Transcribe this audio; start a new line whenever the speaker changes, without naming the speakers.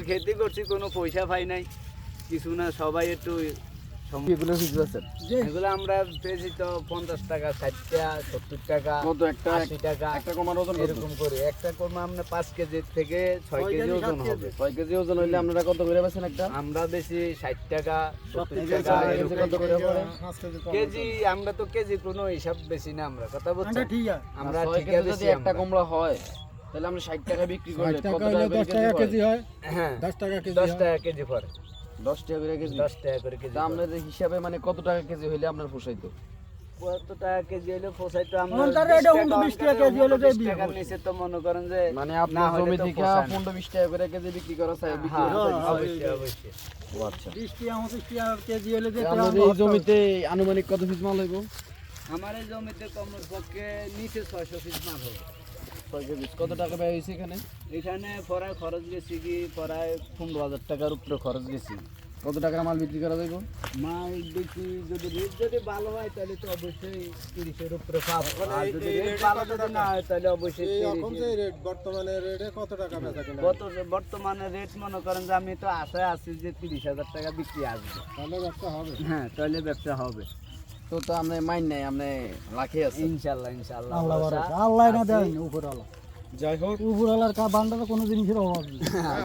খেতে করছি, কোনো পয়সা পাই নাই কিছু না, সবাই একটু
এগুলো বুঝতেছেন
এগুলো আমরা পেয়েছি তো 50 টাকা, 60 টাকা, 70 টাকা,
কত একটা
80 টাকা,
একটা কমার ওজন
এরকম করে একটা কর্ম আমরা 5 কেজি থেকে 6 কেজি ওজন হবে।
6 কেজি ওজন হইলে আপনারা কত করে বেচেন একটা?
আমরা বেশি 60 টাকা, 70
কেজি
টাকা
কেজি কত করে পড়ে?
কেজি। আমরা তো কেজি কোনো হিসাব বেশি না, আমরা কথা বলছি আমরা
6
ঠিক
কেজি
আছে
যদি একটা কমলা হয় তাহলে আমরা 60 টাকা বিক্রি করলে
60
কত
টাকা হইলে 10 টাকা কেজি হয়।
হ্যাঁ
10 টাকা কেজি
10
হয়।
টাকা কেজি পড়ে,
10 টাকা করে কেজি।
10 টাকা করে কেজি
তা
পড়ে।
আপনাদের হিসাবে মানে কত টাকা কেজি হইলে আপনার পোষাইতো?
কত টাকা কেজি হলে পোষাইতো? আমরা
অন্তরে এটা 20 টাকা কেজি হলে যে
20 টাকার নিচে তো মনে করেন যে
মানে
না
আপনার
হলে
জমি
তো
থেকে
পোষায় না।
15-20 টাকা করে কেজি বিক্রি করা চাই বিক্রি
হ্যাঁ,
করা চাই।
অবশ্যই অবশ্যই।
ও আচ্ছা।
20 টাকা 25 টাকা কেজি হলে যে
আপনাদের এই জমিতে আনুমানিক কত পিস মাল হইব?
আমার এই জমিতে কমর পক্ষে নিচে 600 পিস মাল হবে।
6 কেজি। কত টাকা ব্যয় হইছে এখানে?
এখানে পড়ায় খরচ গেছি কি প্রায় 15,000 টাকার উপরে খরচ গেছি।
কত টাকার মাল বিক্রি করা যাইব?
মাল দেখি যদি রেট যদি ভালো হয় তাহলে তো অবশ্যই 30-এর উপরে পাবো, আর যদি রেট ভালো যদি না হয় তাহলে অবশ্যই 30
রেট বর্তমানে রেটে কত টাকা বেচা কিনা?
বর্তমানে রেট মনে করেন যে আমি তো আশায় আছি যে 30,000 টাকা বিক্রি আসবে।
তাহলে ব্যবসা হবে।
হ্যাঁ তাহলে ব্যবসা হবে
তো তো আপনি মাইন নাই, আপনি লাখে আছেন।
ইনশাল্লাহ ইনশাল্লাহ
আল্লাহ
ভরসা
ভরসা। আল্লাহ না
আছি।
দেন উপরওয়ালা।
যাই হোক
উপরওয়ালার ভান্ডারে কোনো জিনিসের অভাব নেই।